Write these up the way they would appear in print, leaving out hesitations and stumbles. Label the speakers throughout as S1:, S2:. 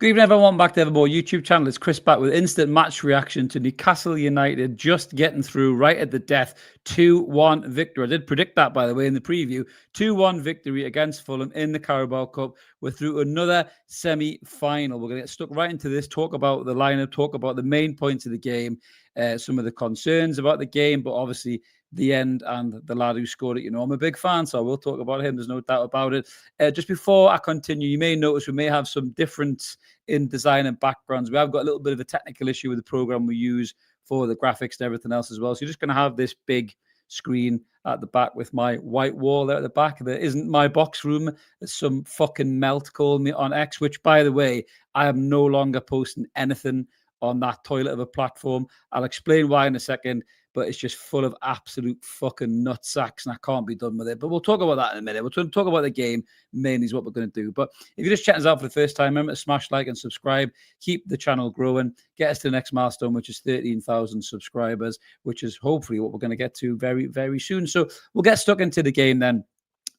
S1: Good evening, everyone. Back to Evermore YouTube channel. It's Chris back with instant match reaction to Newcastle United just getting through right at the death. 2-1 victory. I did predict that, by the way, in the preview. 2-1 victory against Fulham in the Carabao Cup. We're through another semi-final. We're going to get stuck right into this, talk about the lineup, talk about the main points of the game, some of the concerns about the game, but obviously the end and the lad who scored it. You know, I'm a big fan, so I will talk about him. There's no doubt about it. Just before I continue, you may notice we may have some difference in design and backgrounds. We have got a little bit of a technical issue with the program we use for the graphics and everything else as well. So you're just going to have this big screen at the back with my white wall there at the back. There isn't my box room. There's some fucking melt called me on X, which, by the way, I am no longer posting anything on that toilet of a platform. I'll explain why in a second, but it's just full of absolute fucking nutsacks, and I can't be done with it. But we'll talk about that in a minute. We'll talk about the game, mainly is what we're going to do. But if you're just checking us out for the first time, remember to smash like and subscribe. Keep the channel growing. Get us to the next milestone, which is 13,000 subscribers, which is hopefully what we're going to get to very, very soon. So we'll get stuck into the game then.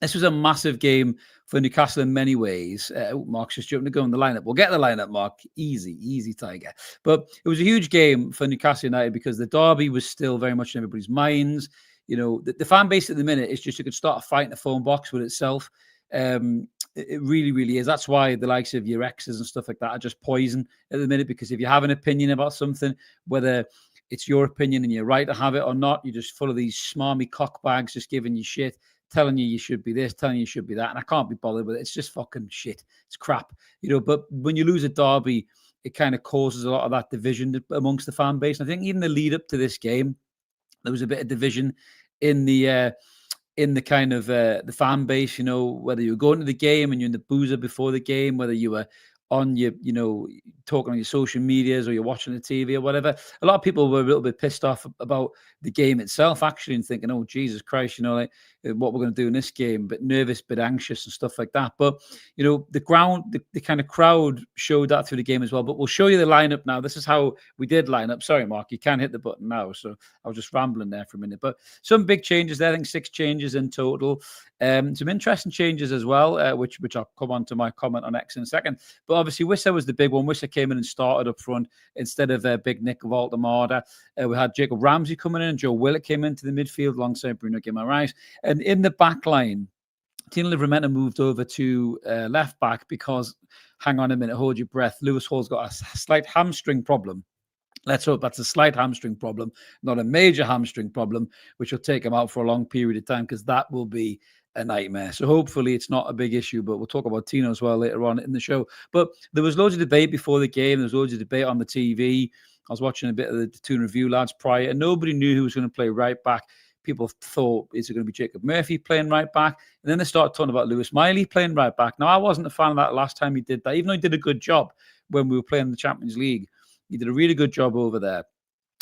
S1: This was a massive game for Newcastle in many ways. Mark's just jumping to go in the lineup. We'll get the lineup, Mark. Easy, Tiger. But it was a huge game for Newcastle United because the derby was still very much in everybody's minds. You know, the fan base at the minute is just, you could start a fight in a phone box with itself. It really, really is. That's why the likes of your exes and stuff like that are just poison at the minute, because if you have an opinion about something, whether it's your opinion and you're right to have it or not, you're just full of these smarmy cockbags just giving you shit, telling you should be this, telling you should be that, and I can't be bothered with it. It's just fucking shit. It's crap, you know. But when you lose a derby, it kind of causes a lot of that division amongst the fan base. And I think even the lead up to this game, there was a bit of division in the kind of the fan base. You know, whether you were going to the game and you're in the boozer before the game, whether you were on your, you know, talking on your social medias or you're watching the TV or whatever. A lot of people were a little bit pissed off about the game itself, actually, and thinking, oh, Jesus Christ, you know, like what we're going to do in this game, but nervous, bit anxious and stuff like that. But, you know, the kind of crowd showed that through the game as well. But we'll show you the lineup now. This is how we did line up. Sorry, Mark, you can't hit the button now. So I was just rambling there for a minute. But some big changes there. I think 6 changes in total. Some interesting changes as well, which I'll come on to my comment on X in a second. But obviously, Wissa was the big one. Wissa came in and started up front instead of Big Nick Valtamada. We had Jacob Ramsey coming in, and Joe Willett came into the midfield alongside Bruno Guimaraes. And in the back line, Tino Livramento moved over to left back because, hang on a minute, hold your breath, Lewis Hall's got a slight hamstring problem. Let's hope that's a slight hamstring problem, not a major hamstring problem, which will take him out for a long period of time, because that will be a nightmare. So hopefully it's not a big issue, but we'll talk about Tino as well later on in the show. But there was loads of debate before the game. There was loads of debate on the TV. I was watching a bit of the Toon Review lads prior, and nobody knew who was going to play right back. People thought, is it going to be Jacob Murphy playing right back? And then they started talking about Lewis Miley playing right back. Now, I wasn't a fan of that last time he did that, even though he did a good job when we were playing the Champions League. He did a really good job over there.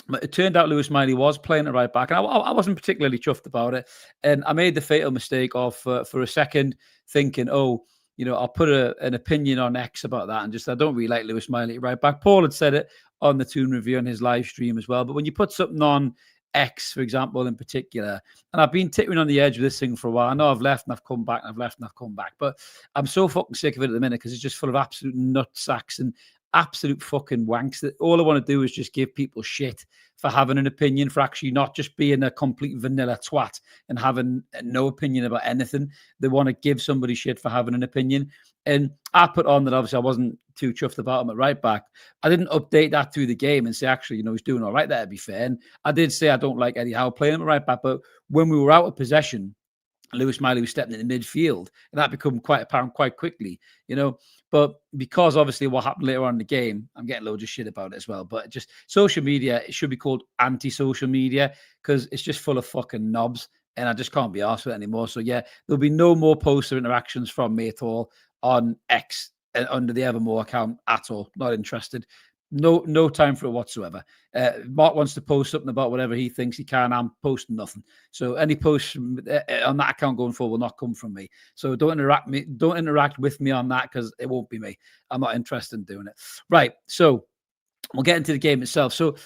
S1: But it turned out Lewis Miley was playing at right back, and I wasn't particularly chuffed about it. And I made the fatal mistake of, for a second, thinking, oh, you know, I'll put an opinion on X about that, and just, I don't really like Lewis Miley at right back. Paul had said it on the Toon Review on his live stream as well. But when you put something on X, for example, in particular, and I've been tipping on the edge of this thing for a while. I know I've left and I've come back, and I've left and I've come back, but I'm so fucking sick of it at the minute, because it's just full of absolute nutsacks and absolute fucking wanks that all I want to do is just give people shit for having an opinion, for actually not just being a complete vanilla twat and having no opinion about anything. They want to give somebody shit for having an opinion. And I put on that obviously I wasn't too chuffed about him at right back. I didn't update that through the game and say, actually, you know, he's doing all right there, to be fair. And I did say I don't like Eddie Howe playing him at right back, but when we were out of possession, Lewis Miley was stepping in the midfield, and that became quite apparent quite quickly, you know. But because obviously what happened later on in the game, I'm getting loads of shit about it as well. But just social media, it should be called anti-social media, because it's just full of fucking knobs, and I just can't be arsed with it anymore. So yeah, there'll be no more poster interactions from me at all on X under the Evermore account at all. Not interested. No time for it whatsoever. Mark wants to post something about whatever he thinks he can. I'm posting nothing. So any posts on that account going forward will not come from me. So don't interact with me on that, because it won't be me. I'm not interested in doing it. Right. So we'll get into the game itself. So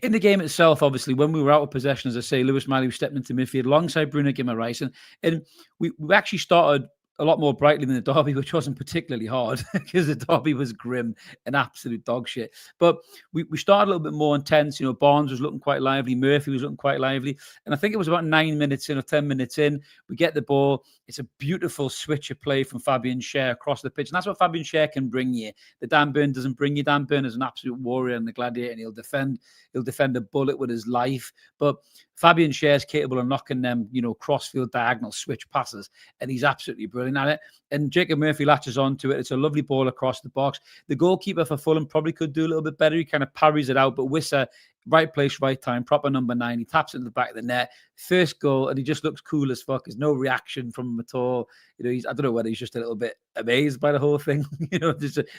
S1: in the game itself, obviously, when we were out of possession, as I say, Lewis Miley was stepping into midfield alongside Bruno Guimaraes, and we actually started a lot more brightly than the derby, which wasn't particularly hard because the derby was grim and absolute dog shit. But we started a little bit more intense. You know, Barnes was looking quite lively. Murphy was looking quite lively. And I think it was about 9 minutes in or 10 minutes in, we get the ball. It's a beautiful switch of play from Fabian Schär across the pitch. And that's what Fabian Schär can bring you. The Dan Burn doesn't bring you. Dan Burn is an absolute warrior and the gladiator, and he'll defend a bullet with his life. But Fabian Schär is capable of knocking them, you know, crossfield diagonal switch passes, and he's absolutely brilliant at it. And Jacob Murphy latches onto it. It's a lovely ball across the box. The goalkeeper for Fulham probably could do a little bit better. He kind of parries it out, but Wissa, right place, right time, proper number 9. He taps it in the back of the net. First goal, and he just looks cool as fuck. There's no reaction from him at all. You know, I don't know whether he's just a little bit amazed by the whole thing. You know,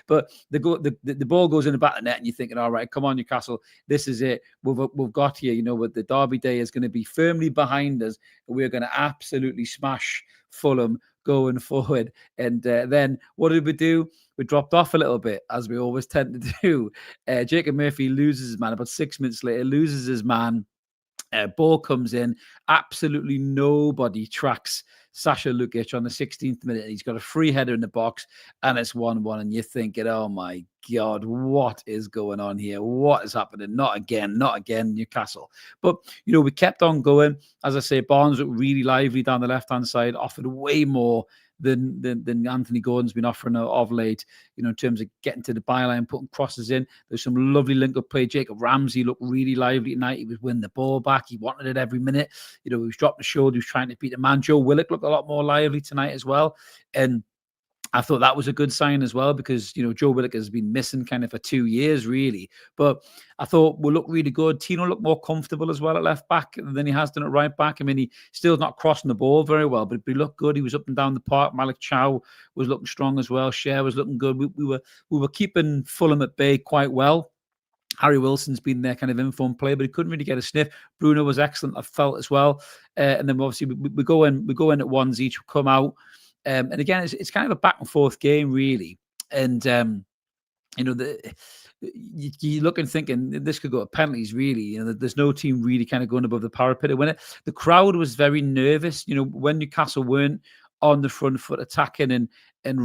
S1: but the ball goes in the back of the net, and you're thinking, all right, come on, Newcastle, this is it. We've got here. You know, what the derby day is going to be firmly behind us. We're going to absolutely smash Fulham going forward. And then what did we do? We dropped off a little bit, as we always tend to do. Jacob Murphy loses his man about 6 minutes later, loses his man. Ball comes in. Absolutely nobody tracks Sasha Lukic on the 16th minute. He's got a free header in the box, and it's 1-1. And you're thinking, oh my God, what is going on here? What is happening? Not again, Newcastle. But, you know, we kept on going. As I say, Barnes looked really lively down the left-hand side, offered way more than Anthony Gordon's been offering of late, you know, in terms of getting to the byline, putting crosses in. There's some lovely link-up play. Jacob Ramsey looked really lively tonight. He was winning the ball back. He wanted it every minute. You know, he was dropping the shoulder. He was trying to beat the man. Joe Willock looked a lot more lively tonight as well. And I thought that was a good sign as well because, you know, Joe Willock has been missing kind of for 2 years, really. But I thought we'll look really good. Tino looked more comfortable as well at left back than he has done at right back. I mean, he still not crossing the ball very well, but he looked good. He was up and down the park. Malik Chow was looking strong as well. Schär was looking good. We were keeping Fulham at bay quite well. Harry Wilson's been their kind of informed player, but he couldn't really get a sniff. Bruno was excellent, I felt, as well. And then obviously we go in at ones each, come out. And again, it's kind of a back and forth game, really. And, you know, you look and thinking this could go to penalties, really. You know, there's no team really kind of going above the parapet to win it. The crowd was very nervous, you know, when Newcastle weren't on the front foot attacking and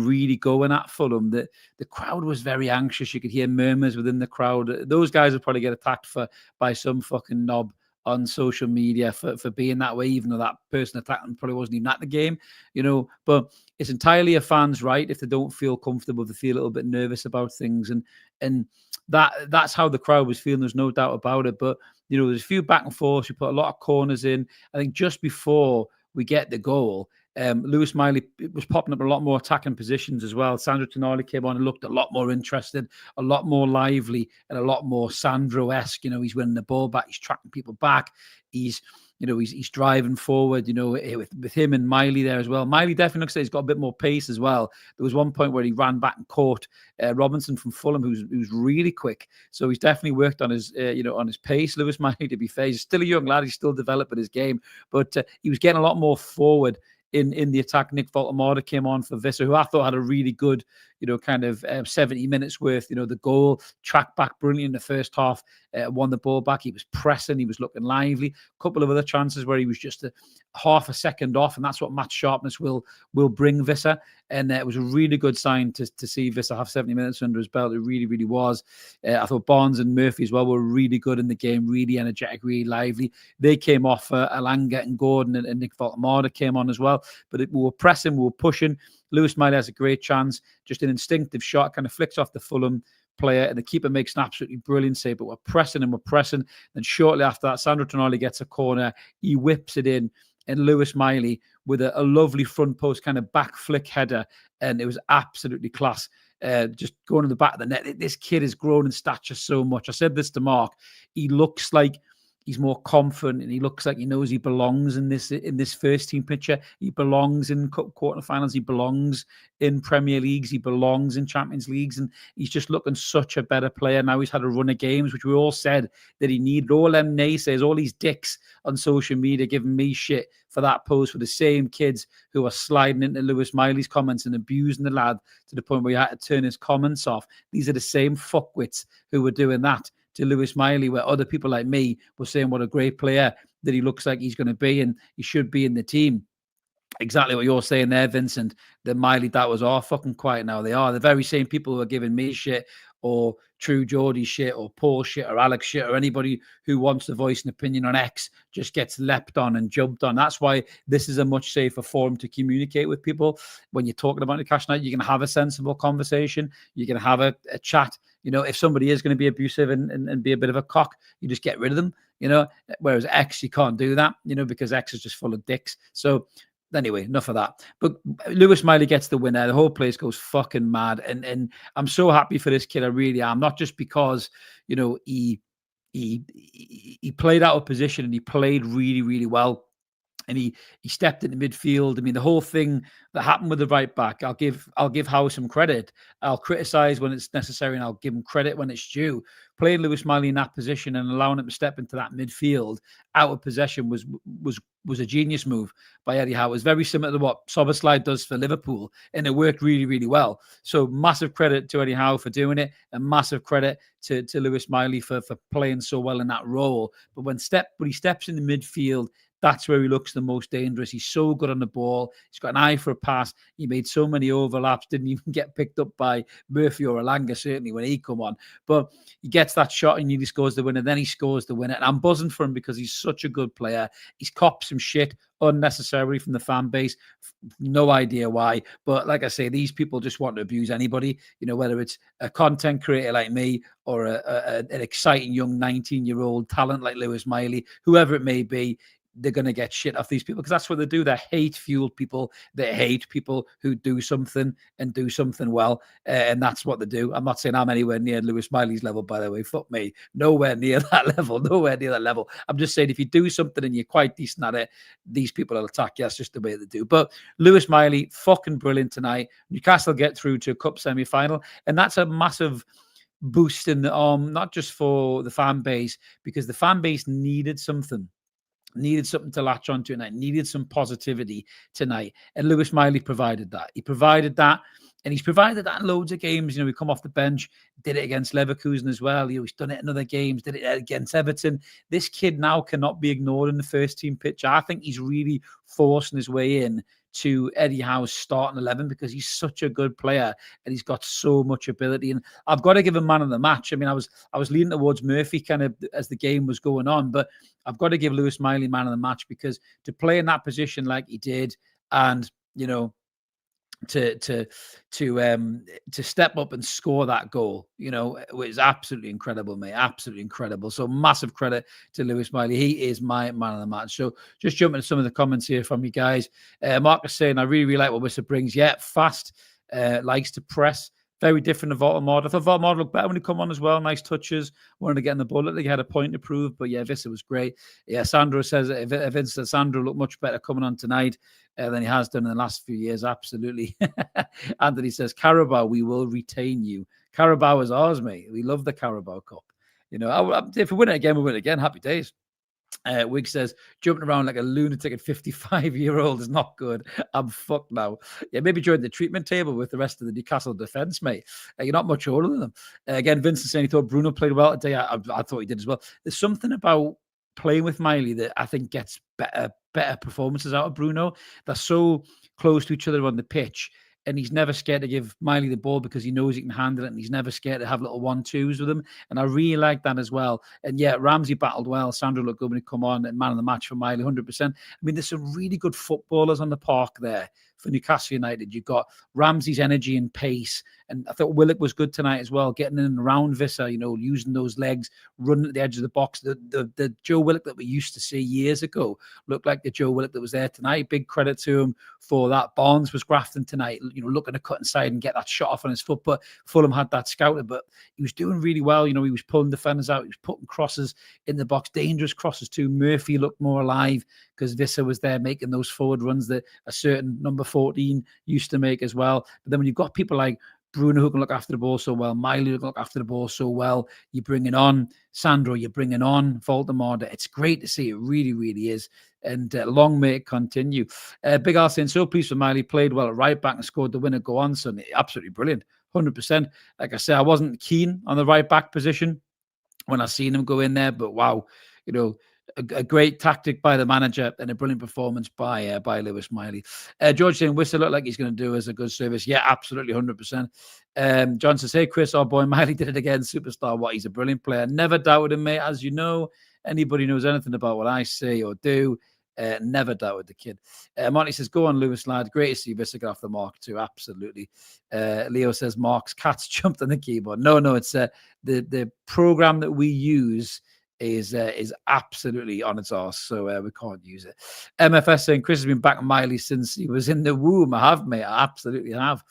S1: really going at Fulham. The crowd was very anxious. You could hear murmurs within the crowd. Those guys would probably get attacked by some fucking knob on social media for being that way, even though that person attacked them probably wasn't even at the game, you know. But it's entirely a fan's right if they don't feel comfortable, to feel a little bit nervous about things, and that's how the crowd was feeling. There's no doubt about it. But you know, there's a few back and forths. We put a lot of corners in. I think just before we get the goal, Lewis Miley was popping up a lot more attacking positions as well. Sandro Tonali came on and looked a lot more interested, a lot more lively, and a lot more Sandro-esque. You know, he's winning the ball back, he's tracking people back, he's driving forward, you know, with him and Miley there as well. Miley definitely looks like he's got a bit more pace as well. There was one point where he ran back and caught Robinson from Fulham, who's really quick. So he's definitely worked on his, on his pace. Lewis Miley, to be fair, he's still a young lad. He's still developing his game, but he was getting a lot more forward in the attack. Nick Voltemada came on for Visser, who I thought had a really good, kind of 70 minutes worth. The goal, tracked back brilliantly in the first half, won the ball back. He was pressing, he was looking lively. A couple of other chances where he was just half a second off, and that's what match sharpness will bring Visser. And it was a really good sign to see Visser have 70 minutes under his belt. It really, really was. I thought Barnes and Murphy as well were really good in the game, really energetic, really lively. They came off Alanga and Gordon, and Nick Voltemada came on as well. But we were pressing, we were pushing. Lewis Miley has a great chance, just an instinctive shot, kind of flicks off the Fulham player, and the keeper makes an absolutely brilliant save. But we're pressing and we're pressing. Then shortly after that, Sandro Tonali gets a corner. He whips it in, and Lewis Miley with a lovely front post kind of back flick header, and it was absolutely class. Just going to the back of the net. This kid has grown in stature so much. I said this to Mark. He looks like he's more confident, and he looks like he knows he belongs in this first team picture. He belongs in quarterfinals. He belongs in Premier Leagues. He belongs in Champions Leagues, and he's just looking such a better player. Now he's had a run of games, which we all said that he needed. All them naysayers, all these dicks on social media giving me shit for that post, for the same kids who are sliding into Lewis Miley's comments and abusing the lad to the point where he had to turn his comments off. These are the same fuckwits who were doing that to Lewis Miley, where other people like me were saying what a great player that he looks like he's going to be, and he should be in the team. exactly what you're saying there, Vincent. The Miley that was all fucking quiet now. They are the very same people who are giving me shit or True Geordie shit or Paul shit or Alex shit or anybody who wants to voice an opinion on X just gets leapt on and jumped on. That's why this is a much safer forum to communicate with people. When you're talking about Newcastle United, you can have a sensible conversation. You can have a chat. You know, if somebody is going to be abusive and be a bit of a cock, you just get rid of them. You know, whereas X, you can't do that, you know, because X is just full of dicks. So anyway, enough of that. But Lewis Miley gets the winner. The whole place goes fucking mad. And I'm so happy for this kid. I really am. Not just because, you know, he played out of position and he played really, really well. And he stepped into midfield. I mean, the whole thing that happened with the right back, I'll give Howe some credit. I'll criticize when it's necessary, and I'll give him credit when it's due. Playing Lewis Miley in that position and allowing him to step into that midfield out of possession was a genius move by Eddie Howe. It was very similar to what Szoboszlai does for Liverpool, and it worked really, really well. So massive credit to Eddie Howe for doing it, and massive credit to Lewis Miley for playing so well in that role. But when he steps in the midfield, that's where he looks the most dangerous. He's so good on the ball. He's got an eye for a pass. He made so many overlaps, didn't even get picked up by Murphy or Alanga, certainly, when he come on. But he gets that shot and he scores the winner. Then he scores the winner. And I'm buzzing for him because he's such a good player. He's copped some shit unnecessarily from the fan base. No idea why. But like I say, these people just want to abuse anybody, you know, whether it's a content creator like me or an exciting young 19-year-old talent like Lewis Miley, whoever it may be. They're going to get shit off these people because that's what they do. They're hate-fueled people. They hate people who do something and do something well, and that's what they do. I'm not saying I'm anywhere near Lewis Miley's level, by the way. Fuck me. Nowhere near that level. Nowhere near that level. I'm just saying if you do something and you're quite decent at it, these people will attack you. That's just the way they do. But Lewis Miley, fucking brilliant tonight. Newcastle get through to a cup semi-final, and that's a massive boost in the arm, not just for the fan base, because the fan base needed something to latch onto tonight, needed some positivity tonight. And Lewis Miley provided that. He provided that, and he's provided that in loads of games. You know, we come off the bench, did it against Leverkusen as well. You know, he's done it in other games, did it against Everton. This kid now cannot be ignored in the first team pitch. I think he's really forcing his way in to Eddie Howe's starting 11 because he's such a good player and he's got so much ability. And I've got to give him man of the match. I mean, I was leaning towards Murphy kind of as the game was going on, but I've got to give Lewis Miley man of the match because to play in that position like he did, and you know, to step up and score that goal, you know, it was absolutely incredible, mate. Absolutely incredible. So massive credit to Lewis Miley. He is my man of the match. So just jumping to some of the comments here from you guys. Marcus saying, I really, really like what Wissa brings. Yeah, fast, likes to press. Very different to Voldemort. I thought Voldemort looked better when he come on as well. Nice touches. Wanted to get in the ball. He had a point to prove, but yeah, Vissa was great. Yeah, Sandro says, Vince says Sandro looked much better coming on tonight than he has done in the last few years. Absolutely. Anthony says, Carabao, we will retain you. Carabao is ours, mate. We love the Carabao Cup. You know, if we win it again, we win it again. Happy days. Wig says, jumping around like a lunatic at 55-year-old is not good. I'm fucked now. Yeah, maybe join the treatment table with the rest of the Newcastle defence, mate. You're not much older than them. Again, Vincent saying he thought Bruno played well today. I thought he did as well. There's something about playing with Miley that I think gets better performances out of Bruno. They're so close to each other on the pitch. And he's never scared to give Miley the ball because he knows he can handle it, and he's never scared to have little 1-2s with him. And I really like that as well. And yeah, Ramsey battled well. Sandro looked good when he come on, and man of the match for Miley, 100%. I mean, there's some really good footballers on the park there for Newcastle United. You've got Ramsey's energy and pace, and I thought Willock was good tonight as well, getting in and around Vissa, you know, using those legs, running at the edge of the box. The Joe Willock that we used to see years ago looked like the Joe Willock that was there tonight. Big credit to him for that. Barnes was grafting tonight, you know, looking to cut inside and get that shot off on his foot, but Fulham had that scouted, but he was doing really well. You know, he was pulling defenders out, he was putting crosses in the box, dangerous crosses too. Murphy looked more alive because Vissa was there making those forward runs that a certain number 14 used to make as well. But then when you've got people like Bruno who can look after the ball so well, Miley who can look after the ball so well, you're bringing on Sandro, you're bringing on Voldemort. It's great to see. It really, really is. And long may it continue. Big Al saying, so pleased for Miley, played well at right back and scored the winner. Go on, son. Absolutely brilliant. 100%. Like I said, I wasn't keen on the right back position when I seen him go in there, but wow, you know, a great tactic by the manager and a brilliant performance by Lewis Miley. George saying Whistle look like he's going to do us a good service. Yeah, absolutely, 100%. John says, hey, Chris, our boy Miley did it again. Superstar. What? He's a brilliant player. Never doubted him, mate. As you know, anybody knows anything about what I say or do, never doubted the kid. Monty says, go on, Lewis, lad. Great to see Vista get off the mark too. Absolutely. Leo says, Mark's cats jumped on the keyboard. No, it's the program that we use is absolutely on its arse, so we can't use it. MFS saying Chris has been back Miley since he was in the womb. I have, mate. I absolutely have.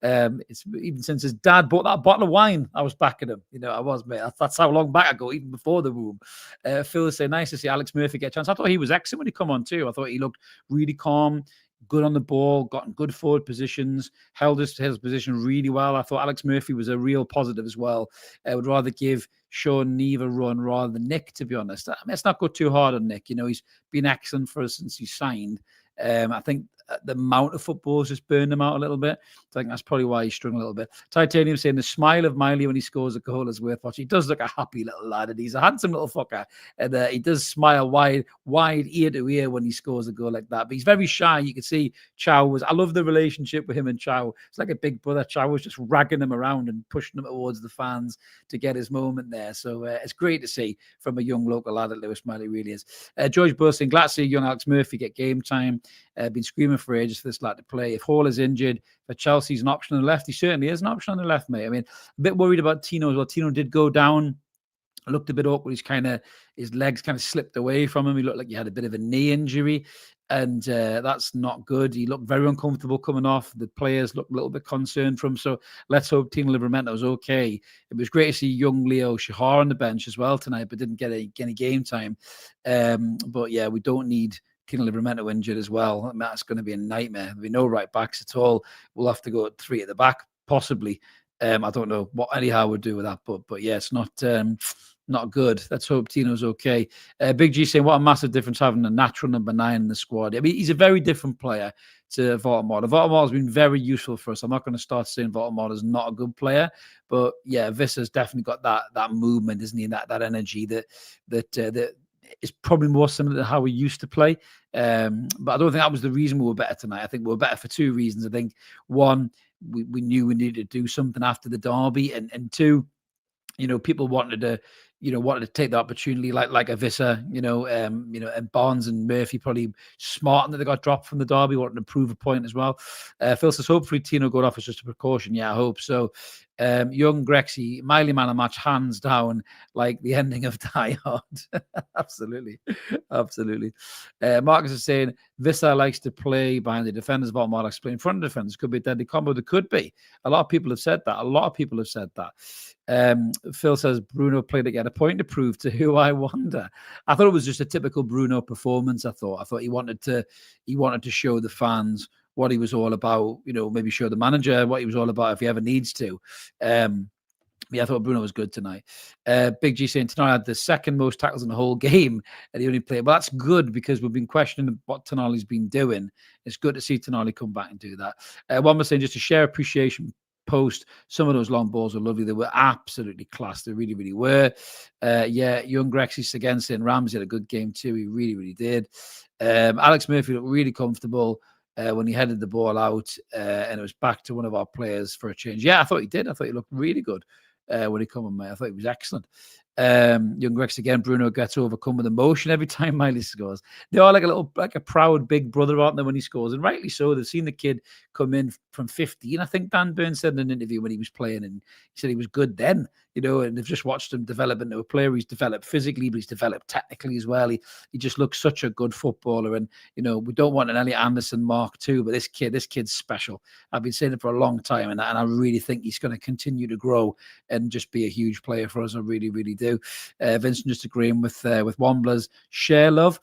S1: It's even since his dad bought that bottle of wine, I was backing him. I was, mate. That's how long back I go, even before the womb. Phil is saying nice to see Alex Murphy get a chance. I thought he was excellent when he come on too. I thought he looked really calm, good on the ball, got in good forward positions, held his position really well. I thought Alex Murphy was a real positive as well. I would rather give Sean Neve a run rather than Nick, to be honest. Let's not go too hard on Nick. He's been excellent for us since he signed. I think the amount of footballs just burned him out a little bit. So I think that's probably why he's struggling a little bit. Titanium saying the smile of Miley when he scores a goal is worth watching. He does look a happy little lad, and he's a handsome little fucker. And he does smile wide ear to ear when he scores a goal like that. But he's very shy. You can see I love the relationship with him and Chow. It's like a big brother. Chow was just ragging him around and pushing him towards the fans to get his moment there. So it's great to see from a young local lad that Lewis Miley really is. George Burr saying, glad to see young Alex Murphy get game time. Been screaming for ages for this lad to play. If Hall is injured, for Chelsea's an option on the left. He certainly is an option on the left, mate. I mean, a bit worried about Tino as well. Tino did go down. Looked a bit awkward. His legs kind of slipped away from him. He looked like he had a bit of a knee injury, and that's not good. He looked very uncomfortable coming off. The players looked a little bit concerned for him. So let's hope Tino Livramento is okay. It was great to see young Leo Shahar on the bench as well tonight, but didn't get any game time. But yeah, we don't need Tino Livramento injured as well. That's going to be a nightmare. There'll be no right backs at all. We'll have to go 3 at the back, possibly. I don't know what anyhow would do with that, but yeah, it's not good. Let's hope Tino's okay. Big G saying, what a massive difference having a natural number 9 in the squad. I mean, he's a very different player to Votamor. Votamor has been very useful for us. I'm not going to start saying Votamor is not a good player, but yeah, Vissa's definitely got that movement, isn't he? That energy that is probably more similar to how we used to play. But I don't think that was the reason we were better tonight. I think we were better for 2 reasons. I think one, we knew we needed to do something after the derby, and 2, people wanted to take the opportunity, like a Vissa, and Barnes and Murphy probably smart that they got dropped from the derby, wanted to prove a point as well. Phil says, hopefully Tino going off is just a precaution. Yeah, I hope so. Young Grexy, Miley man of match, hands down, like the ending of Die Hard. Absolutely. Marcus is saying, Vissa likes to play behind the defenders, Votamor likes to play in front of the defenders. Could be a deadly combo. There could be. A lot of people have said that. Phil says Bruno played to get a point to prove to who, I wonder. I thought it was just a typical Bruno performance. I thought he wanted to show the fans what he was all about, maybe show the manager what he was all about if he ever needs to. Yeah, I thought Bruno was good tonight. Big G saying Tonali had the second most tackles in the whole game, and he only played. Well, that's good because we've been questioning what Tonali's been doing. It's good to see Tonali come back and do that. One was saying just to share appreciation post. Some of those long balls were lovely. They were absolutely class. They really, really were. Yeah, young Grexy again saying Ramsey had a good game too. He really, really did. Alex Murphy looked really comfortable when he headed the ball out, and it was back to one of our players for a change. Yeah, I thought he did. I thought he looked really good when he come on, mate. I thought he was excellent. Young Rex again, Bruno gets overcome with emotion every time Miley scores. They are like a proud big brother, aren't they, when he scores? And rightly so. They've seen the kid come in from 15. I think Dan Burns said in an interview when he was playing, and he said he was good then, and they've just watched him develop into a player. He's developed physically, but he's developed technically as well. He just looks such a good footballer. And, we don't want an Elliot Anderson Mark II, but this kid's special. I've been saying it for a long time, and I really think he's going to continue to grow and just be a huge player for us. I really, really do. Vincent just agreeing with Wambler's share love.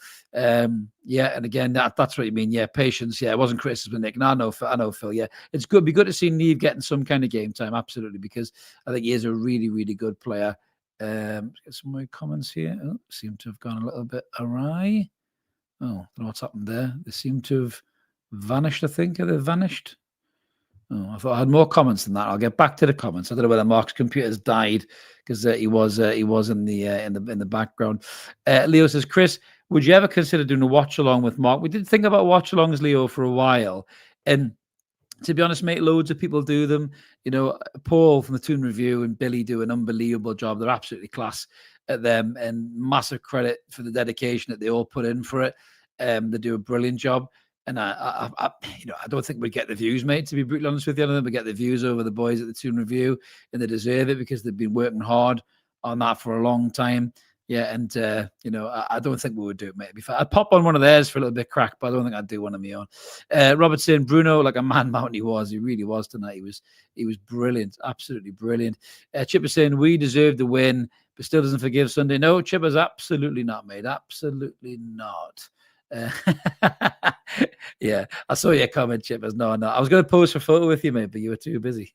S1: Yeah, and again, that's what you mean. Yeah, patience. Yeah, it wasn't criticism, Nick. No, I know, Phil. Yeah, it's good. Be good to see Neve getting some kind of game time. Absolutely, because I think he is a really, really good player. Get some more comments here. Oh, seem to have gone a little bit awry. Oh, I don't know what's happened there. They seem to have vanished. I think have they vanished? Oh, I thought I had more comments than that. I'll get back to the comments. I don't know whether Mark's computer's died because he was in the background. Leo says, Chris, would you ever consider doing a watch along with Mark? We did think about watch alongs, Leo, for a while, and to be honest, mate, loads of people do them. You know, Paul from the Toon Review and Billy do an unbelievable job. They're absolutely class at them, and massive credit for the dedication that they all put in for it. They do a brilliant job. And I don't think we'd get the views, mate, to be brutally honest with you. I don't think we get the views over the boys at the Toon Review, and they deserve it because they've been working hard on that for a long time. Yeah, and I don't think we would do it, mate. I'd pop on one of theirs for a little bit crack, but I don't think I'd do one of my own. Robert saying Bruno, like a man mountain he really was tonight. He was brilliant, absolutely brilliant. Chipper saying we deserve the win, but still doesn't forgive Sunday. No, Chipper's absolutely not, mate. Absolutely not. Yeah, I saw your comment, Chippers. No, I was going to pose for a photo with you, mate, but you were too busy.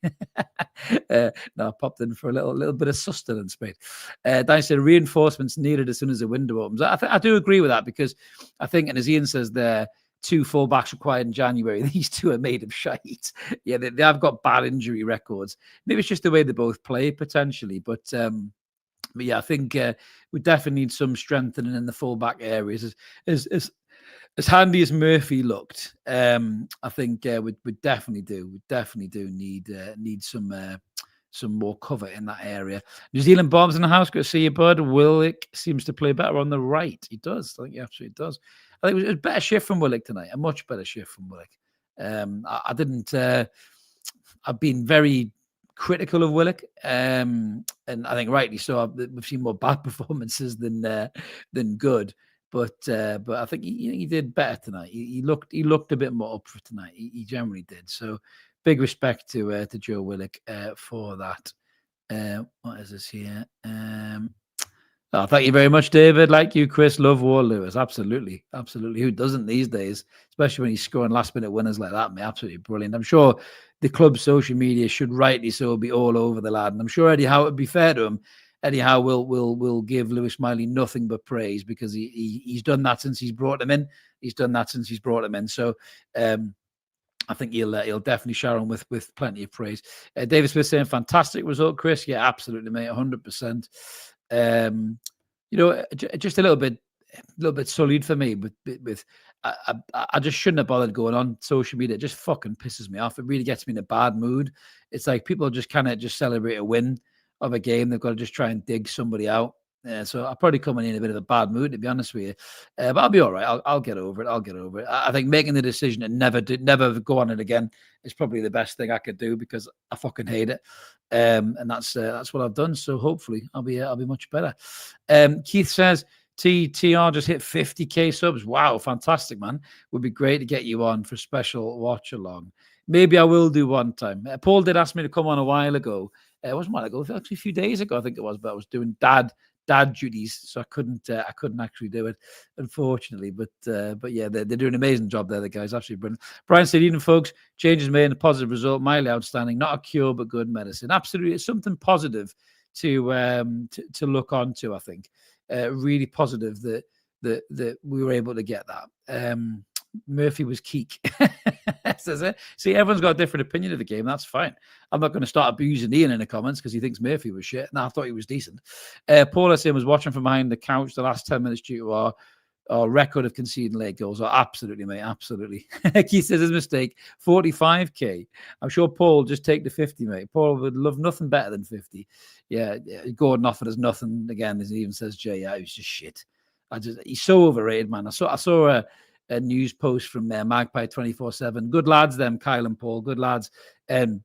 S1: No, I popped in for a little bit of sustenance, mate. Dan said reinforcements needed as soon as the window opens. I do agree with that because I think, and as Ian says there, 2 fullbacks required in January. These 2 are made of shite. Yeah, they have got bad injury records. Maybe it's just the way they both play potentially, but yeah, I think we definitely need some strengthening in the fullback areas. As handy as Murphy looked, I think we definitely do need some more cover in that area. New Zealand bombs in the house. Good to see you, bud. Willick seems to play better on the right. He does. I think he absolutely does. I think it was a better shift from Willick tonight. A much better shift from Willick. I didn't. I've been very critical of Willick, and I think rightly so. We've seen more bad performances than good. But I think he did better tonight. He looked a bit more up for tonight. He generally did. So big respect to Joe Willock for that. What is this here? Oh, thank you very much, David. Like you, Chris, love Ward Lewis. Absolutely. Who doesn't these days? Especially when he's scoring last-minute winners like that, mate. Absolutely brilliant. I'm sure the club's social media should rightly so be all over the lad. And I'm sure Eddie Howe would be fair to him. Eddie Howe will give Lewis Miley nothing but praise because he's done that since he's brought him in. So I think he'll definitely shower him with plenty of praise. David Smith saying fantastic result, Chris. Yeah, absolutely, mate, 100%. Just a little bit sullied for me with I just shouldn't have bothered going on social media. It just fucking pisses me off. It really gets me in a bad mood. It's like people just kind of just celebrate a win of a game. They've got to just try and dig somebody out. So I'll probably come in a bit of a bad mood, to be honest with you. But I'll be all right. I'll get over it. I think making the decision to never go on it again is probably the best thing I could do because I fucking hate it. And that's what I've done. So hopefully I'll be much better. Keith says TR just hit 50k subs. Wow, fantastic, man. Would be great to get you on for special watch along. Maybe I will do one time. Paul did ask me to come on a while ago. It wasn't a while ago, actually a few days ago, I think it was, but I was doing dad duties, so I couldn't actually do it, unfortunately. But yeah, they're doing an amazing job there, the guys, absolutely brilliant. Brian said, Eden folks, changes made, a positive result. Miley outstanding, not a cure but good medicine. Absolutely, it's something positive to look on to. I think really positive that we were able to get that. Murphy was keek. Says it. See, everyone's got a different opinion of the game. That's fine. I'm not going to start abusing Ian in the comments because he thinks Murphy was shit. No, I thought he was decent. Paul S. was watching from behind the couch the last 10 minutes due to our record of conceding late goals. Oh, absolutely, mate. Absolutely. Keith says his mistake. 45k. I'm sure Paul just take the 50, mate. Paul would love nothing better than 50. Yeah. Gordon offered us nothing again, as he even says, Jay. Yeah, it was just shit. He's so overrated, man. I saw a news post from Magpie 24/7. Good lads, them Kyle and Paul. Good lads, and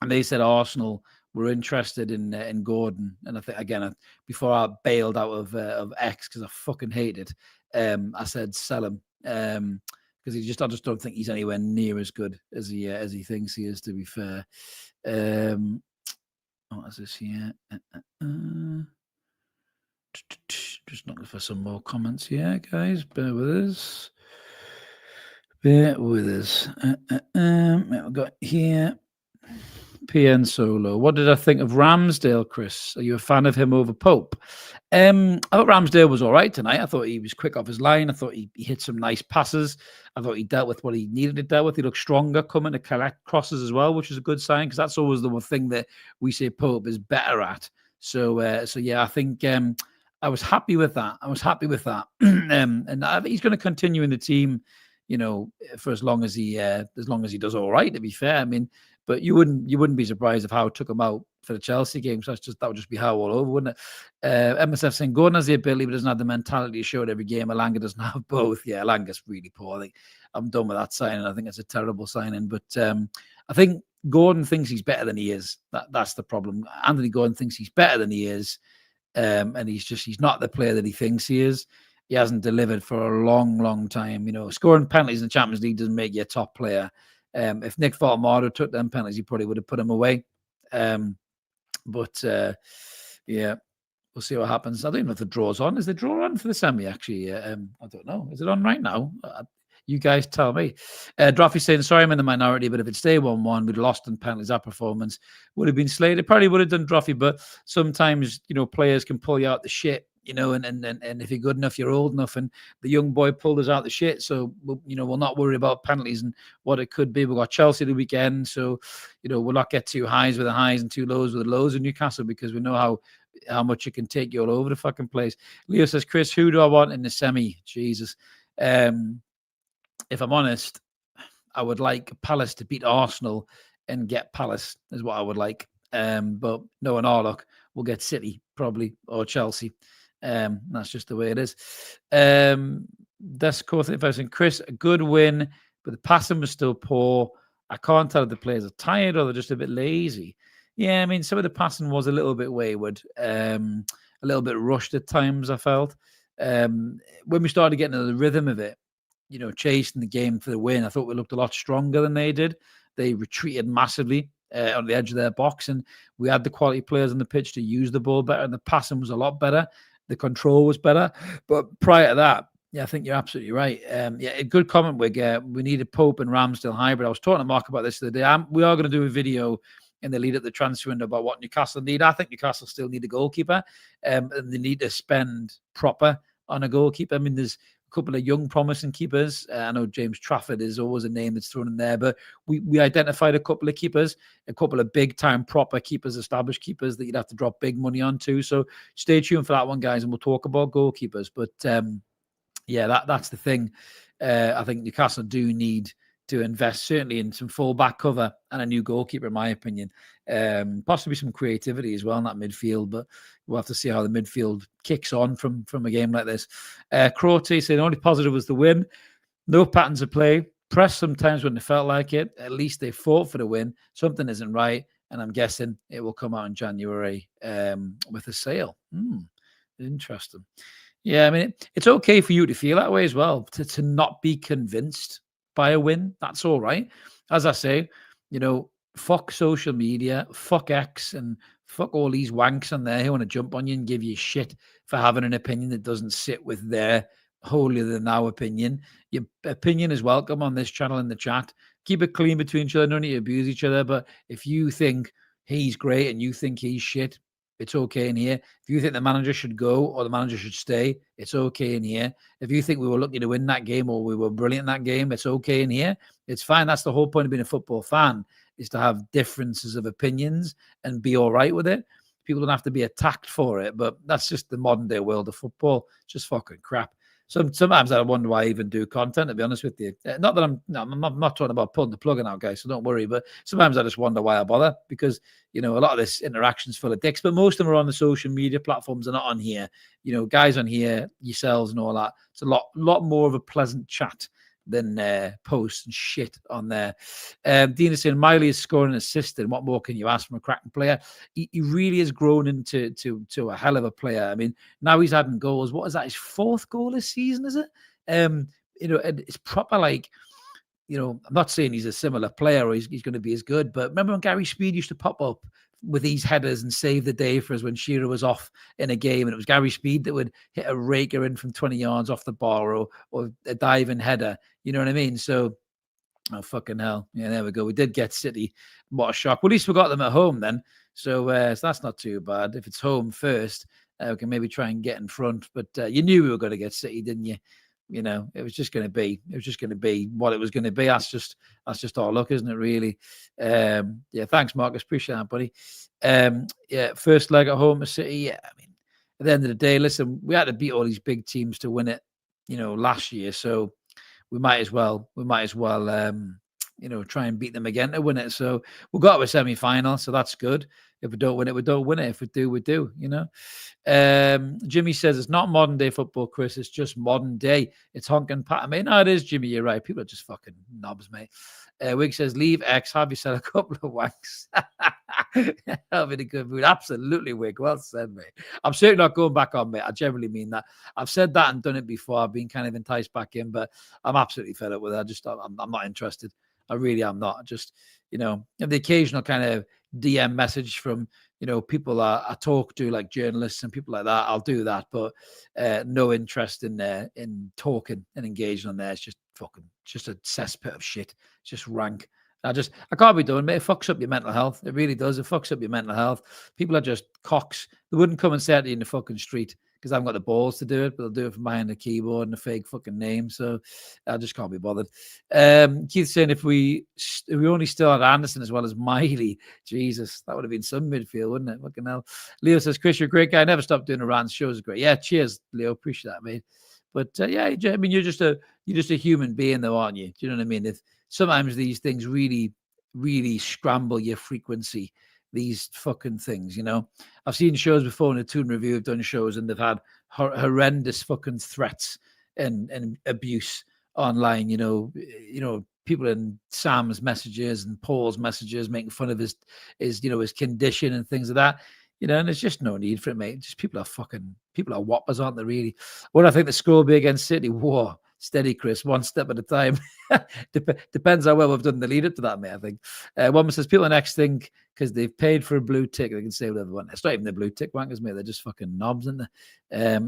S1: they said Arsenal were interested in Gordon. And I think again, before I bailed out of X because I fucking hate it, I said sell him because I just don't think he's anywhere near as good as he thinks he is. To be fair, what is this here? Just looking for some more comments here, guys. Bear with us. We've got here. PN Solo. What did I think of Ramsdale, Chris? Are you a fan of him over Pope? I thought Ramsdale was all right tonight. I thought he was quick off his line. I thought he hit some nice passes. I thought he dealt with what he needed to deal with. He looked stronger coming to collect crosses as well, which is a good sign, because that's always the one thing that we say Pope is better at. So yeah, I think I was happy with that. And he's going to continue in the team, for as long as he does all right. To be fair, I mean, but you wouldn't be surprised if Howe took him out for the Chelsea game. So that would just be Howe all over, wouldn't it? MSF saying Gordon has the ability, but doesn't have the mentality to show it every game. Alanga doesn't have both. Yeah, Alanga's really poor. I think I'm done with that signing. I think it's a terrible signing. But I think Gordon thinks he's better than he is. That's the problem. Anthony Gordon thinks he's better than he is. And he's not the player that he thinks he is. He hasn't delivered for a long, long time. Scoring penalties in the Champions League doesn't make you a top player. If Nick Faltamado took them penalties, he probably would have put him away. But yeah, we'll see what happens. I don't know if the draw's on. Is the draw on for the semi, actually? I don't know. Is it on right now? You guys tell me. Droffy saying, sorry, I'm in the minority, but if it stayed 1-1, we'd lost in penalties. That performance would have been slated. Probably would have done, Droffy, but sometimes, players can pull you out the shit, and if you're good enough, you're old enough, and the young boy pulled us out the shit. So, we'll not worry about penalties and what it could be. We've got Chelsea the weekend, so, we'll not get too highs with the highs and too lows with the lows in Newcastle, because we know how much it can take you all over the fucking place. Leo says, Chris, who do I want in the semi? Jesus. If I'm honest, I would like Palace to beat Arsenal and get Palace is what I would like. But knowing our luck, we'll get City probably, or Chelsea. That's just the way it is. That's cool. If I was in Chris, a good win, but the passing was still poor. I can't tell if the players are tired or they're just a bit lazy. Yeah, I mean, some of the passing was a little bit wayward, a little bit rushed at times, I felt. When we started getting into the rhythm of it, chasing the game for the win, I thought we looked a lot stronger than they did. They retreated massively on the edge of their box, and we had the quality players on the pitch to use the ball better, and the passing was a lot better. The control was better. But prior to that, yeah, I think you're absolutely right. Yeah, a good comment, Wig. We needed Pope and Ramsdale hybrid. I was talking to Mark about this the other day. We are going to do a video in the lead at the transfer window about what Newcastle need. I think Newcastle still need a goalkeeper, and they need to spend proper on a goalkeeper. I mean, there's couple of young promising keepers. I know James Trafford is always a name that's thrown in there, but we identified a couple of keepers, a couple of big time proper keepers, established keepers that you'd have to drop big money on too. So stay tuned for that one, guys, and we'll talk about goalkeepers. But yeah, that's the thing. I think Newcastle do need to invest certainly in some full back cover and a new goalkeeper, in my opinion. Possibly some creativity as well in that midfield, but we'll have to see how the midfield kicks on from a game like this. Crotty saying the only positive was the win. No patterns of play. Press sometimes when they felt like it. At least they fought for the win. Something isn't right, and I'm guessing it will come out in January with a sale. Interesting. Yeah, I mean, it's okay for you to feel that way as well, to not be convinced by a win. That's all right. As I say, fuck social media, fuck X, and fuck all these wanks on there who want to jump on you and give you shit for having an opinion that doesn't sit with their holier than thou opinion. Your opinion is welcome on this channel in the chat. Keep it clean between each other. No need to abuse each other. But if you think he's great and you think he's shit, it's okay in here. If you think the manager should go or the manager should stay, it's okay in here. If you think we were lucky to win that game or we were brilliant in that game, it's okay in here. It's fine. That's the whole point of being a football fan, is to have differences of opinions and be all right with it. People don't have to be attacked for it, but that's just the modern day world of football. It's just fucking crap. Sometimes I wonder why I even do content, to be honest with you. Not that I'm not talking about pulling the plug in out, guys, so don't worry. But sometimes I just wonder why I bother, because, a lot of this interaction's full of dicks, but most of them are on the social media platforms. They're not on here. Guys on here, yourselves and all that. It's a lot more of a pleasant chat than posts and shit on there. Dean is saying Miley is scoring and assisting. What more can you ask from a cracking player? He really has grown into a hell of a player. I mean, now he's having goals. What is that? His fourth goal this season, is it? It's proper like, I'm not saying he's a similar player or he's going to be as good, but remember when Gary Speed used to pop up with these headers and save the day for us when Shearer was off in a game, and it was Gary Speed that would hit a raker in from 20 yards off the bar or a diving header. You know what I mean? So Oh, fucking hell. Yeah, there we go. We did get City. What a shock. Well, at least we got them at home then. So that's not too bad. If it's home first, we can maybe try and get in front. But you knew we were going to get City, didn't you? You know, it was just going to be. It was just going to be what it was going to be. That's just our luck, isn't it? Really. Yeah. Thanks, Marcus. Appreciate that, buddy. Yeah. First leg at home to City. Yeah. I mean, at the end of the day, listen, we had to beat all these big teams to win it. You know, last year. So we might as well. You know, try and beat them again to win it. So we'll go to a semi-final. So that's good. If we don't win it, we don't win it. If we do, we do. You know. Jimmy says it's not modern day football, Chris. It's just modern day. It's honking pat. I mean, no, it is, Jimmy. You're right. People are just fucking knobs, mate. Wig says, leave X. Have you said a couple of wanks? I'm in a good mood. Absolutely, Wig. Well said, mate. I'm certainly not going back on, mate. I generally mean that. I've said that and done it before. I've been kind of enticed back in, but I'm absolutely fed up with it. I'm not interested. I really am not. Just, you know, the occasional kind of DM message from, you know, people I talk to, like journalists and people like that. I'll do that, but no interest in talking and engaging on there. It's just just a cesspit of shit. It's just rank. I can't be doing it. It fucks up your mental health. It really does. It fucks up your mental health. People are just cocks. They wouldn't come and say it to you in the fucking street because I haven't got the balls to do it, but they'll do it from behind the keyboard and a fake fucking name. So I just can't be bothered. Keith saying if we only still had Anderson as well as Miley, Jesus, that would have been some midfield, wouldn't it? Fucking hell. Leo says, Chris, you're a great guy. Never stop doing the rants. Shows are great. Yeah, cheers, Leo. Appreciate that, mate. But yeah, I mean, you're just a human being, though, aren't you? Do you know what I mean? If sometimes these things really, really scramble your frequency, these fucking things, you know. I've seen shows before in the Toon Review. I've done shows and they've had horrendous fucking threats and abuse online. You know, people in Sam's messages and Paul's messages making fun of his condition and things like that. You know, and there's just no need for it, mate. Just people are whoppers, aren't they, really? What I think the score will be against City, whoa, steady, Chris, one step at a time. Depends how well we've done the lead up to that, mate, I think. One says, people next think because they've paid for a blue tick, they can say whatever they want. It's not even the blue tick wankers, mate. They're just fucking knobs, aren't they?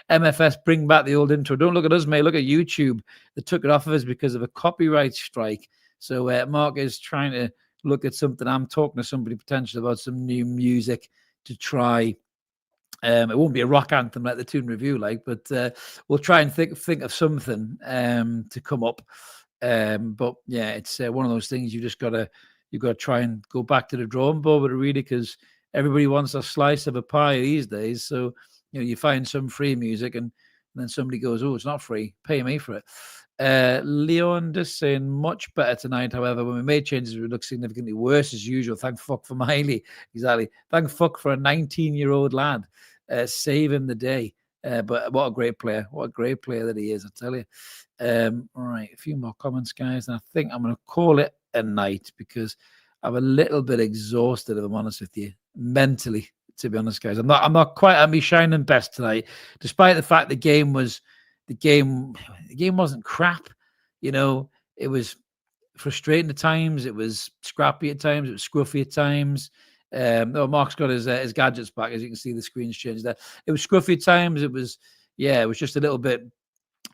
S1: MFS, bring back the old intro. Don't look at us, mate. Look at YouTube. They took it off of us because of a copyright strike. So Mark is trying to look at something. I'm talking to somebody potentially about some new music to try. It won't be a rock anthem like the Toon Review, but we'll try and think of something to come up. But yeah, it's one of those things you've got to try and go back to the drawing board with it, really, because everybody wants a slice of a pie these days. So you find some free music and then somebody goes, "Oh, it's not free. Pay me for it." Leon just saying much better tonight. However, when we made changes, we look significantly worse as usual. Thank fuck for Miley. Exactly. Thank fuck for a 19-year-old lad saving the day. But what a great player. What a great player that he is, I tell you. All right, a few more comments, guys. And I think I'm going to call it a night because I'm a little bit exhausted, if I'm honest with you, mentally, to be honest, guys. I'm not quite at my shining best tonight, despite the fact the game wasn't crap. You know, it was frustrating at times. It was scrappy at times. It was scruffy at times. Mark's got his gadgets back, as you can see. The screen's changed there. It was scruffy at times. It was just a little bit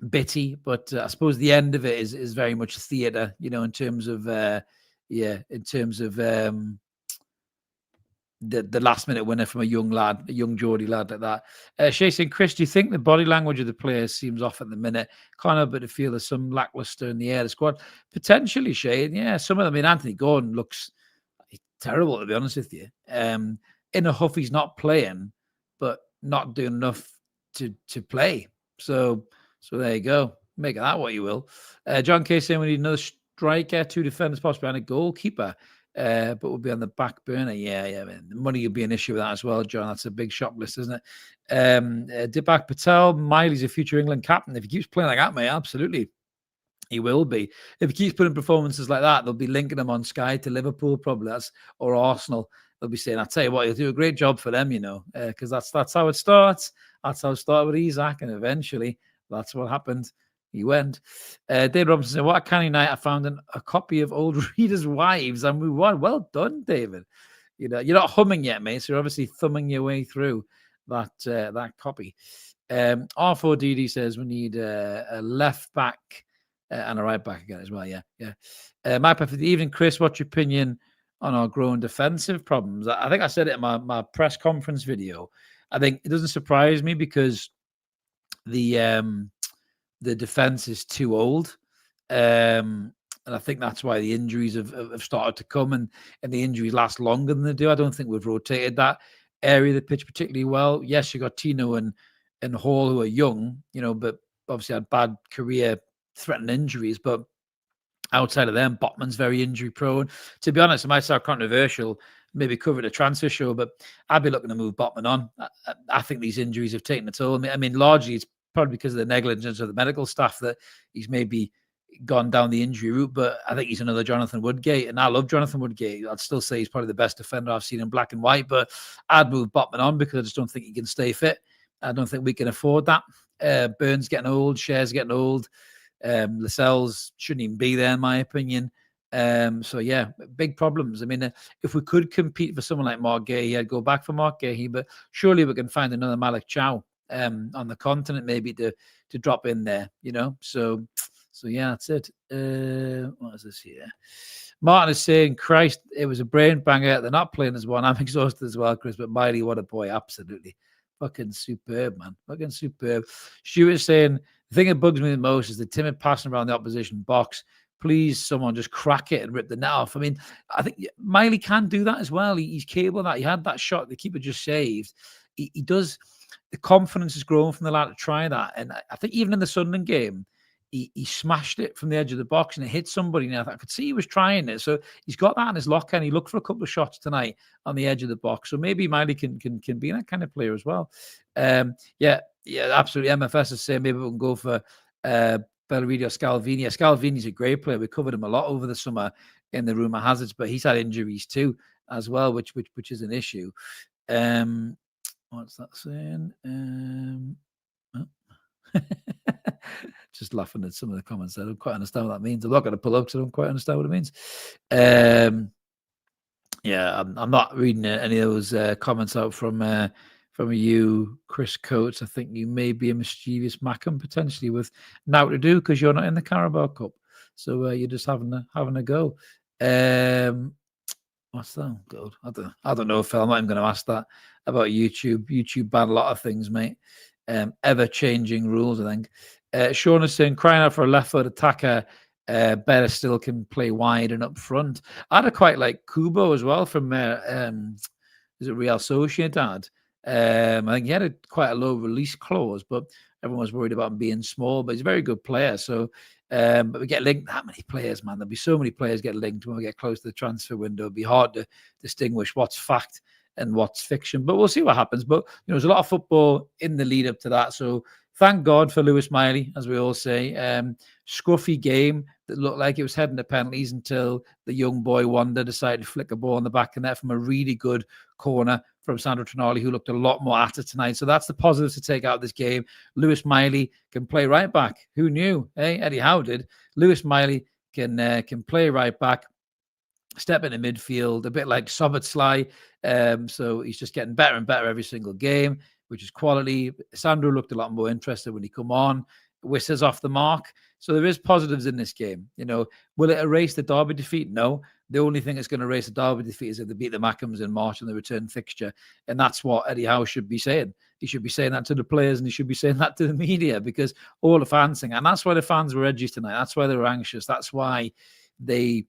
S1: bitty. But I suppose the end of it is very much theatre. You know, in terms of the last minute winner from a young Geordie lad like that. Shay saying, Chris, do you think the body language of the players seems off at the minute? Can't help but to feel there's some lackluster in the air. The squad potentially, Shay. Yeah, some of them. I mean, Anthony Gordon looks terrible, to be honest with you. In a huff, he's not playing, but not doing enough to play. So there you go. Make that what you will. John K saying we need another striker, 2 defenders, possibly, and a goalkeeper. But we'll be on the back burner. Yeah. Man. The money will be an issue with that as well, John. That's a big shop list, isn't it? Deepak Patel, Miley's a future England captain. If he keeps playing like that, mate, absolutely. He will be. If he keeps putting performances like that, they'll be linking him on Sky to Liverpool, probably, or Arsenal. They'll be saying, I'll tell you what, he'll do a great job for them, you know, because that's how it starts. That's how it started with Isaac, and eventually that's what happened. He went. David Robinson said, what a canny night. I found a copy of Old Readers' Wives and we won. Well done, David. You know, you're not humming yet, mate, so you're obviously thumbing your way through that copy. R4DD says we need a left back And a right back again as well. Yeah. My pick for the evening, Chris. What's your opinion on our growing defensive problems? I think I said it in my press conference video. I think it doesn't surprise me because the defense is too old. And I think that's why the injuries have started to come, and the injuries last longer than they do. I don't think we've rotated that area of the pitch particularly well. Yes, you got Tino and Hall, who are young, but obviously had bad career-threatening injuries. But outside of them, Botman's very injury prone. To be honest, it might sound controversial, maybe covered a transfer show, but I'd be looking to move Botman on. I think these injuries have taken a toll. I mean, largely it's probably because of the negligence of the medical staff that he's maybe gone down the injury route, but I think he's another Jonathan Woodgate, and I love Jonathan Woodgate. I'd still say he's probably the best defender I've seen in black and white, but I'd move Botman on because I just don't think he can stay fit. I don't think we can afford that. Burns getting old, Share's getting old. Lascelles shouldn't even be there, in my opinion. So yeah, big problems. I mean, if we could compete for someone like Mark Gahey, I'd go back for Mark Gahey, but surely we can find another Malik Chow on the continent, maybe to drop in there, So yeah, that's it. What is this here? Martin is saying, Christ, it was a brain banger. They're not playing as one. I'm exhausted as well, Chris, but Miley, what a boy. Absolutely. Fucking superb, man. Fucking superb. Stuart is saying, the thing that bugs me the most is the timid passing around the opposition box. Please, someone just crack it and rip the net off. I mean, I think Miley can do that as well. He's capable of that. He had that shot the keeper just saved. He does. The confidence has grown from the lad to try that. And I think even in the Sunderland game, he smashed it from the edge of the box and it hit somebody. Now I could see he was trying it. So he's got that in his locker, and he looked for a couple of shots tonight on the edge of the box. So maybe Miley can be that kind of player as well. Yeah, absolutely. MFS is saying maybe we can go for Bellerini or Scalvini. Scalvini's a great player. We covered him a lot over the summer in the Rumour Hazards, but he's had injuries too as well, which is an issue. What's that saying? Just laughing at some of the comments. I don't quite understand what that means. I'm not going to pull up because I don't quite understand what it means. Yeah, I'm not reading any of those comments out from you, Chris Coates. I think you may be a mischievous Mackham potentially with now to do because you're not in the Carabao Cup, so you're just having a go. What's that? God, I don't know, Phil. I'm not even going to ask that about YouTube. YouTube banned a lot of things, mate. Ever-changing rules, I think. Sean is saying, crying out for a left-foot attacker. Better still can play wide and up front. I'd quite like Kubo as well from is it Real Sociedad? I think he had quite a low release clause, but everyone was worried about him being small. But he's a very good player. So, but we get linked that many players, man. There'll be so many players get linked when we get close to the transfer window. It'll be hard to distinguish what's fact and what's fiction, but we'll see what happens. But there's a lot of football in the lead up to that. So thank God for Lewis Miley, as we all say. Scruffy game that looked like it was heading to penalties until the young boy Wanda decided to flick a ball in the back of net from a really good corner from Sandro Tonali, who looked a lot more at it tonight. So that's the positives to take out of this game. Lewis Miley can play right back. Who knew? Hey, Eddie Howe did. Lewis Miley can play right back, step into midfield, a bit like Szoboszlai. So he's just getting better and better every single game, which is quality. Sandro looked a lot more interested when he come on. Whistles off the mark. So there is positives in this game. Will it erase the Derby defeat? No. The only thing that's going to erase the Derby defeat is if they beat the Mackhams in March in the return fixture. And that's what Eddie Howe should be saying. He should be saying that to the players, and he should be saying that to the media, because all the fans think, and that's why the fans were edgy tonight. That's why they were anxious. That's why they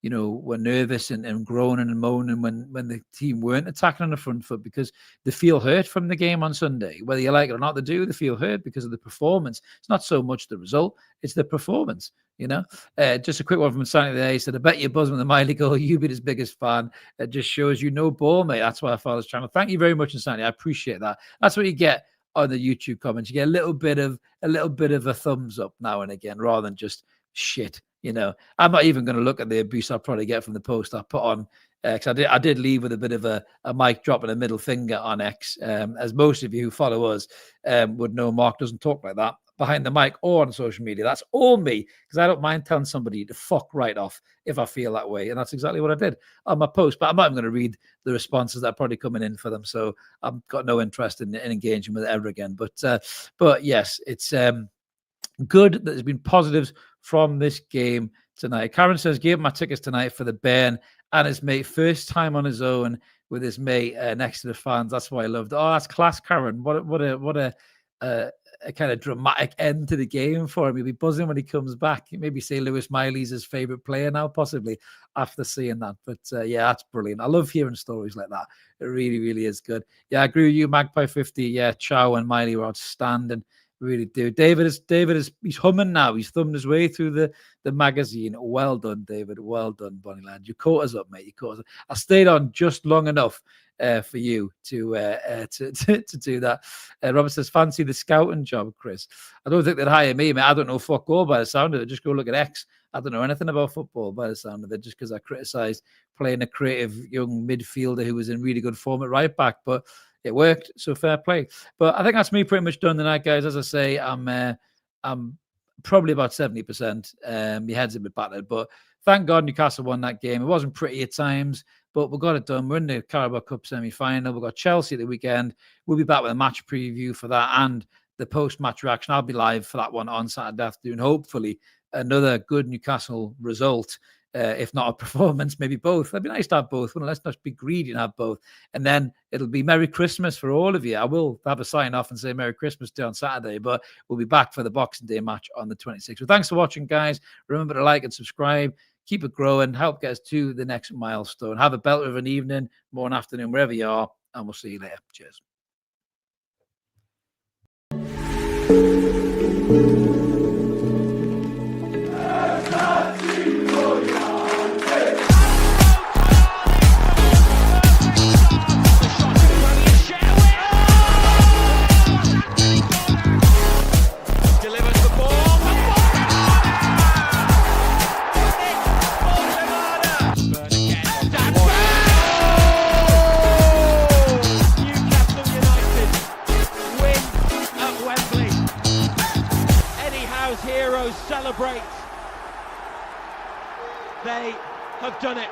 S1: were nervous and groaning and moaning when the team weren't attacking on the front foot, because they feel hurt from the game on Sunday. Whether you like it or not, they feel hurt because of the performance. It's not so much the result, it's the performance, Just a quick one from Sandy there. He said, I bet you're buzzing with the Miley goal. You've been his biggest fan. It just shows you no ball, mate. That's why I follow this channel. Thank you very much, Sandy. I appreciate that. That's what you get on the YouTube comments. You get a little bit of a thumbs up now and again, rather than just shit. I'm not even going to look at the abuse I'll probably get from the post I put on X. I did leave with a bit of a mic drop and a middle finger on X. As most of you who follow us would know, Mark doesn't talk like that behind the mic or on social media. That's all me, because I don't mind telling somebody to fuck right off if I feel that way. And that's exactly what I did on my post. But I'm not even going to read the responses that are probably coming in for them. So I've got no interest in engaging with it ever again. But yes, it's good that there's been positives from this game tonight. Karen says, gave my tickets tonight for the Bairn and his mate. First time on his own with his mate next to the fans. That's why I loved it. Oh, that's class, Karen. What a kind of dramatic end to the game for him. He'll be buzzing when he comes back. Maybe say Lewis Miley's his favourite player now, possibly, after seeing that. But yeah, that's brilliant. I love hearing stories like that. It really, really is good. Yeah, I agree with you, Magpie 50. Yeah, Chow and Miley were outstanding. Really do. David is he's humming now. He's thumbed his way through the magazine. Well done, David. Well done, Bonnie Land. You caught us up, mate. You caught us up. I stayed on just long enough for you to do that. Robert says, fancy the scouting job, Chris. I don't think they'd hire me, mate. I don't know fuck all by the sound of it. Just go look at X. I don't know anything about football by the sound of it, just because I criticised playing a creative young midfielder who was in really good form at right back. But it worked, so fair play. But I think that's me pretty much done tonight, guys. As I say, I'm probably about 70%. My head's a bit battered, but thank God Newcastle won that game. It wasn't pretty at times, but we got it done. We're in the Carabao Cup semi-final. We've got Chelsea at the weekend. We'll be back with a match preview for that and the post-match reaction. I'll be live for that one on Saturday afternoon. Hopefully, another good Newcastle result. If not a performance, maybe both. It'd be nice to have both. Well, let's not be greedy and have both. And then it'll be Merry Christmas for all of you. I will have a sign off and say Merry Christmas Day on Saturday, but we'll be back for the Boxing Day match on the 26th. So thanks for watching, guys. Remember to like and subscribe. Keep it growing. Help get us to the next milestone. Have a belter of an evening, morning, afternoon, wherever you are, and we'll see you later. Cheers.
S2: Celebrate. They have done it.